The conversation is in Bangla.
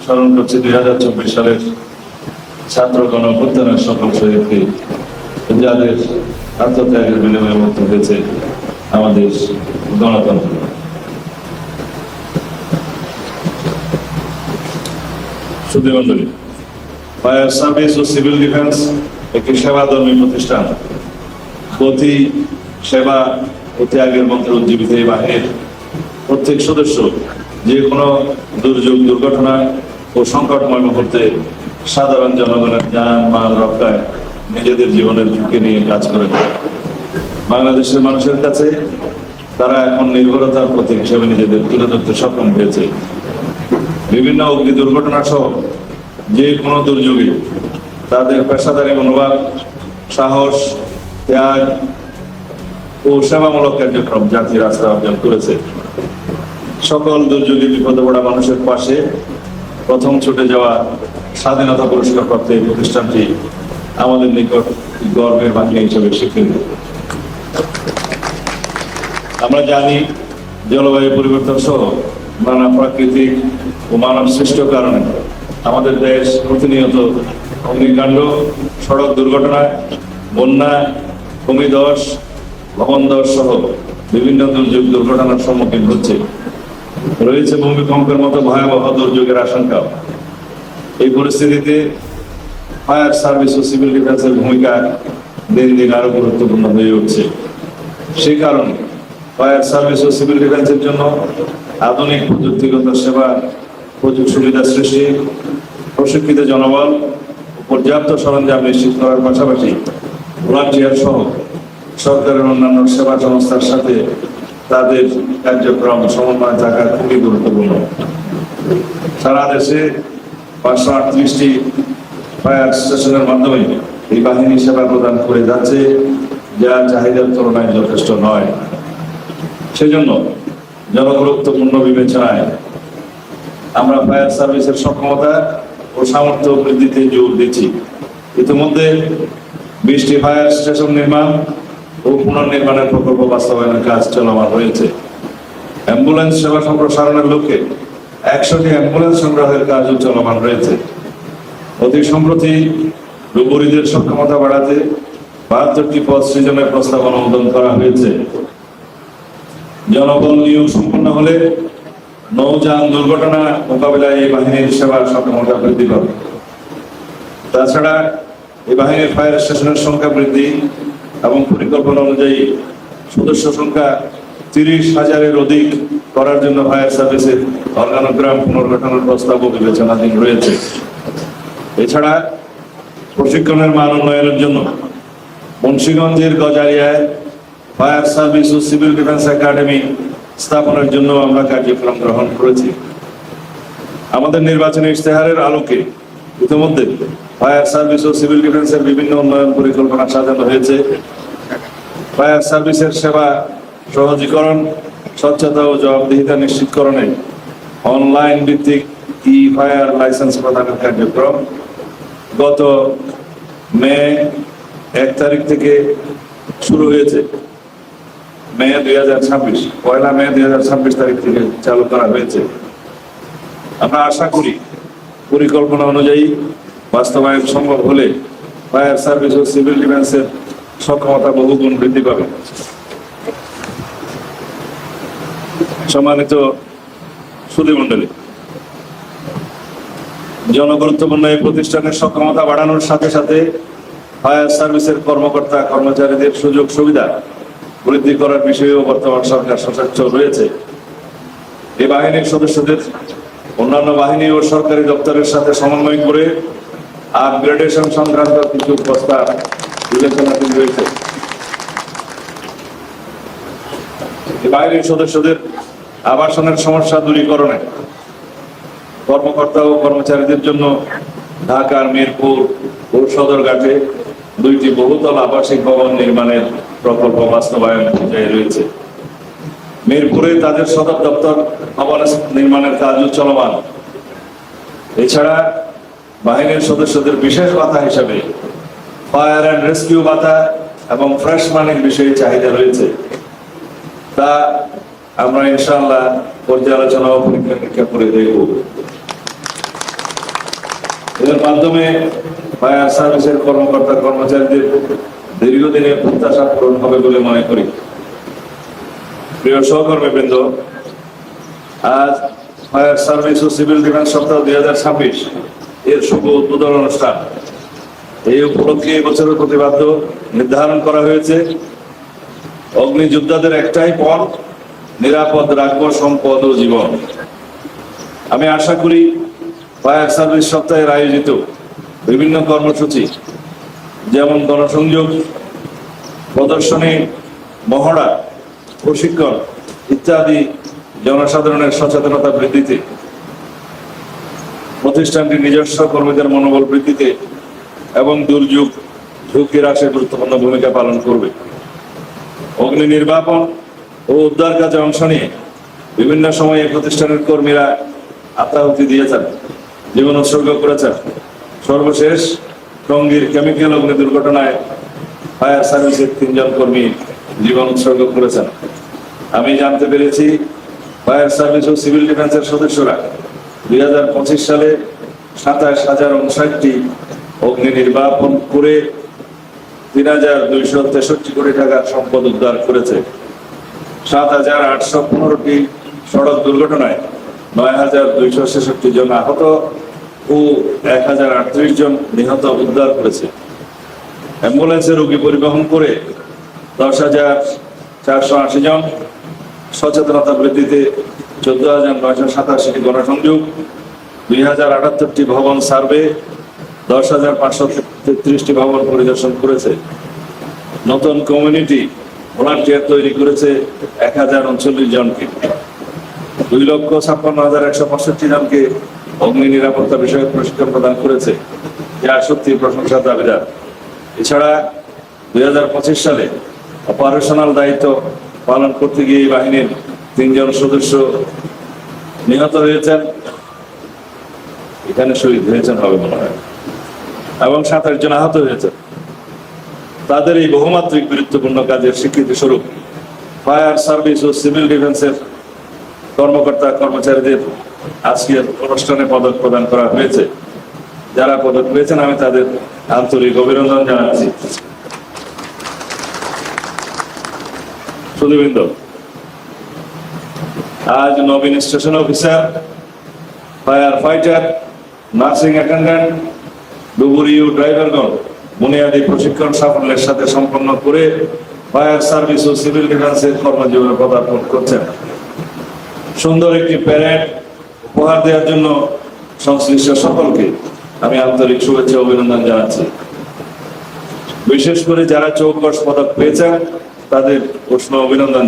স্মরণ করছি 2024 সালের ছাত্র গণঅভ্যুত্থানের সকল শহীদকে, যাদের আত্মত্যাগের বিনিময়ে মুক্ত হয়েছে আমাদের গণতন্ত্র। সুধীমণ্ডলী, ফায়ার সার্ভিস ও সিভিল ডিফেন্স একটি সেবাধর্মী প্রতিষ্ঠান। গতি, সেবা ও ত্যাগের মন্ত্রে উজ্জীবিত এই বাহিনীর প্রত্যেক সদস্য যে কোনো দুর্যোগ, দুর্ঘটনা ও সংকটময় মুহূর্তে সাধারণ জনগণের যান মাল রক্ষায় নিজেদের জীবনের ঝুঁকি নিয়ে কাজ করে। বাংলাদেশের মানুষের কাছে তারা এখন নির্ভরতার প্রতীক হিসেবে নিজেদের তুলে ধরতে সক্ষম হয়েছে। বিভিন্ন অগ্নি দুর্ঘটনা সহ যে কোনো দুর্যোগে তাদের পেশাদারী মনোভাব, সাহস, ত্যাগ ও সেবামূলক কার্যক্রম জাতির আস্থা অর্জন করেছে। সকল দুর্যোগে বিপদে পড়া মানুষের পাশে প্রথম ছুটে যাওয়া স্বাধীনতা পুরস্কার প্রাপ্ত এই প্রতিষ্ঠানটি আমাদের নিকট গর্বের বাহিনী হিসেবে স্বীকৃত। আমরা জানি জলবায়ু পরিবর্তন সহ নানা প্রাকৃতিক ও মানব সৃষ্ট কারণে আমাদের দেশ প্রতিনিয়ত অগ্নিকাণ্ড, সড়ক দুর্ঘটনা, বন্যা, ভূমিধস, ভবনধস সহ বিভিন্ন দুর্যোগ দুর্ঘটনার সম্মুখীন হচ্ছে। রয়েছে ভূমিকম্পের মতো ভয়াবহ দুর্যোগের আশঙ্কা। এই পরিস্থিতিতে ফায়ার সার্ভিস ও সিভিল ডিফেন্সের ভূমিকা দিন দিন আরো গুরুত্বপূর্ণ হয়ে উঠছে। সেই কারণে ফায়ার সার্ভিস ও সিভিল ডিফেন্সের জন্য আধুনিক প্রযুক্তিগত সেবা, সুবিধা সৃষ্টি, প্রশিক্ষিত জনবল ও পর্যাপ্ত সরঞ্জাম নিশ্চিত করার পাশাপাশি ভলান্টিয়ার সহ সরকারের অন্যান্য সেবা সংস্থার সাথে তাদের কার্যক্রম সমন্বয় থাকা খুবই গুরুত্বপূর্ণ। সারা দেশে 538টি ফায়ার স্টেশনের মাধ্যমে এই বাহিনী সেবা প্রদান করে যাচ্ছে, যা চাহিদার তুলনায় যথেষ্ট নয়। সেজন্য জনগুরুত্বপূর্ণ বিবেচনায় আমরা ফায়ার সার্ভিসের সক্ষমতা ও সামর্থ্য বৃদ্ধিতে জোর দিচ্ছি। ইতিমধ্যে 20টি ফায়ার স্টেশন নির্মাণ ও পুনর্নির্মাণের প্রকল্প বাস্তবায়নের কাজ চলমান রয়েছে। অ্যাম্বুলেন্স সেবা সম্প্রসারণের লক্ষ্যে 100টি অ্যাম্বুলেন্স সংগ্রহের কাজও চলমান রয়েছে। অতি সম্প্রতি ডুবুরিদের সক্ষমতা বাড়াতে 72টি পদ সৃজনের প্রস্তাব অনুমোদন করা হয়েছে। জনবল নিয়োগ সম্পন্ন হলে নৌযান দুর্ঘটনা মোকাবিলায় এই বাহিনীর সেবার সক্ষমতা বৃদ্ধি পাবে। তাছাড়া এই বাহিনীর ফায়ার স্টেশনের সংখ্যা বৃদ্ধি এবং পরিকল্পনা অনুযায়ী সদস্য সংখ্যা 30,000-এর অধিক করার জন্য ফায়ার সার্ভিসের অর্গানোগ্রাম পুনর্গঠনের প্রস্তাবও বিবেচনাধীন রয়েছে। এছাড়া প্রশিক্ষণের মান উন্নয়নের জন্য মুন্সিগঞ্জের গজারিয়ায় ফায়ার সার্ভিস ও সিভিল ডিফেন্স একাডেমি স্থাপনের জন্য আমরা কার্যক্রম গ্রহণ করেছি। আমাদের নির্বাচনী ইশতেহারের আলোকে ইতিমধ্যে ফায়ার সার্ভিস ও সিভিল ডিফেন্সের বিভিন্ন উন্নয়ন পরিকল্পনা সাজানো হয়েছে। ফায়ার সার্ভিসের সেবা সহজীকরণ, স্বচ্ছতা ও জবাবদিহিতা নিশ্চিতকরণে অনলাইন ভিত্তিক ফায়ার লাইসেন্স প্রদানের কার্যক্রম গত মে 1 তারিখ থেকে শুরু হয়েছে। পয়লা মে 2026 তারিখ থেকে চালু করা হয়েছে। আমরা আশা করি পরিকল্পনা অনুযায়ী বাস্তবায়ন সম্ভব হলে ফায়ার সার্ভিস ও সিভিল ডিফেন্সের সক্ষমতা বহুগুণ বৃদ্ধি পাবে। সম্মানিত সুধীমণ্ডলী, জনগুরুত্বপূর্ণ এই প্রতিষ্ঠানের সক্ষমতা বাড়ানোর সাথে সাথে ফায়ার সার্ভিসের কর্মকর্তা কর্মচারীদের সুযোগ সুবিধা বৃদ্ধি করার বিষয়েও বর্তমান সরকার সচেষ্ট রয়েছে। এই বাহিনীর সদস্যদের অন্যান্য বাহিনী ও সরকারি দপ্তরের সাথে সমন্বয় করে আপগ্রেডেশন সংক্রান্ত কিছু প্রস্তাব বিবেচনাধীন রয়েছে। এই বাহিনীর সদস্যদের আবাসনের সমস্যা দূরীকরণে কর্মকর্তা ও কর্মচারীদের জন্য ঢাকার মিরপুর ও সদরঘাটে 2টি বহুতল আবাসিক ভবন নির্মাণের প্রকল্প বাস্তবায়ন পর্যায়ে রয়েছে। মিরপুরে তাদের সদর দপ্তর ভবন নির্মাণের কাজও চলমান। এছাড়া বাহিনীর সদস্যদের বিশেষ ভাতা হিসেবে ফায়ার অ্যান্ড রেস্কিউ ভাতা এবং ফ্রেশ মানির বিষয়ে চাহিদা রয়েছে। তা আমরা ইনশাআল্লাহ পর্যালোচনা ও পরীক্ষা নিরীক্ষা করে দেখব। এর মাধ্যমে ফায়ার সার্ভিসের কর্মকর্তা কর্মচারীদের দীর্ঘদিনের প্রত্যাশা পূরণ হবে বলে মনে করি। প্রিয় সহকর্মীবৃন্দ, আজ ফায়ার সার্ভিস ও সিভিল ডিফেন্স সপ্তাহ 2026 এর শুভ উদ্বোধন অনুষ্ঠান। এই উপলক্ষে এবছরের প্রতিপাদ্য নির্ধারণ করা হয়েছে, অগ্নিযোদ্ধাদের একটাই পথ, নিরাপদ রাখবো সম্পদ ও জীবন। আমি আশা করি ফায়ার সার্ভিস সপ্তাহের আয়োজিত বিভিন্ন কর্মসূচি যেমন গণসংযোগ, প্রদর্শনী, মহড়া, প্রশিক্ষণ ইত্যাদি জনসাধারণের সচেতনতা বৃদ্ধিতে, প্রতিষ্ঠানটির নিজস্ব কর্মীদের মনোবল বৃদ্ধিতে এবং দুর্যোগ ঝুঁকি হ্রাসে গুরুত্বপূর্ণ ভূমিকা পালন করবে। অগ্নি নির্বাপন ও উদ্ধার কাজে অংশ নিয়ে বিভিন্ন সময়ে প্রতিষ্ঠানের কর্মীরা আত্মাহুতি দিয়েছেন, জীবন উৎসর্গ করেছেন। সর্বশেষ টঙ্গীর কেমিক্যাল অগ্নি দুর্ঘটনায় ফায়ার সার্ভিসের 3 জন কর্মী জীবন উৎসর্গ করেছেন। আমি জানতে পেরেছি ফায়ার সার্ভিস ও সিভিল ডিফেন্সের সদস্যরা 2025 সালে 27,059টি অগ্নি নির্বাপন করে 3,263 কোটি টাকার সম্পদ উদ্ধার করেছে। 7,815টি সড়ক দুর্ঘটনায় 9,266 জন আহত ও 1,038 জন নিহত উদ্ধার করেছে। অ্যাম্বুলেন্সে রোগী পরিবহন করে 10,480 জন, সচেতনতা বৃদ্ধিতে 14,987টি গণসংযোগ, 2,078টি ভবন সার্ভে, 10,533টি ভবন পরিদর্শন করেছে। নতুন কমিউনিটি ভলান্টিয়ার তৈরি করেছে 1,039 জনকে। 2,56,165 জনকে অগ্নি নিরাপত্তা বিষয়ক প্রশিক্ষণ প্রদান করেছে, যা সত্যি প্রশংসার দাবিদার। এছাড়া 2025 সালে অপারেশনাল দায়িত্ব পালন করতে গিয়ে এই বাহিনীর 3 জন সদস্য নিহত হয়েছেন, এখানে শহীদ হয়েছেন হবে মনে হয়, এবং 27 জন আহত হয়েছেন। তাদের এই বহুমাত্রিক গুরুত্বপূর্ণ কাজের স্বীকৃতি স্বরূপ ফায়ার সার্ভিস ও সিভিল ডিফেন্সের কর্মকর্তা কর্মচারীদের আজকের অনুষ্ঠানে পদক প্রদান করা হয়েছে। যারা পদক পেয়েছেন আমি তাদের আন্তরিক অভিনন্দন জানাচ্ছি। সুধীবৃন্দ, আজ নবীন station officer, fire fighter, nursing attendant, ডুবুরি ও ড্রাইভারগণ বুনিয়াদী প্রশিক্ষণ সাফল্যের সাথে সম্পন্ন করে ফায়ার সার্ভিস ও সিভিল ডিফেন্সের কর্মজীবনে পদার্পণ করছেন। সুন্দর একটি প্যারেড উপহার দেওয়ার জন্য সংশ্লিষ্ট সকলকে আমি আন্তরিক শুভেচ্ছা অভিনন্দন জানাচ্ছি। বিশেষ করে যারা 24 পদক পেয়েছেন তাদের উষ্ণ অভিনন্দন।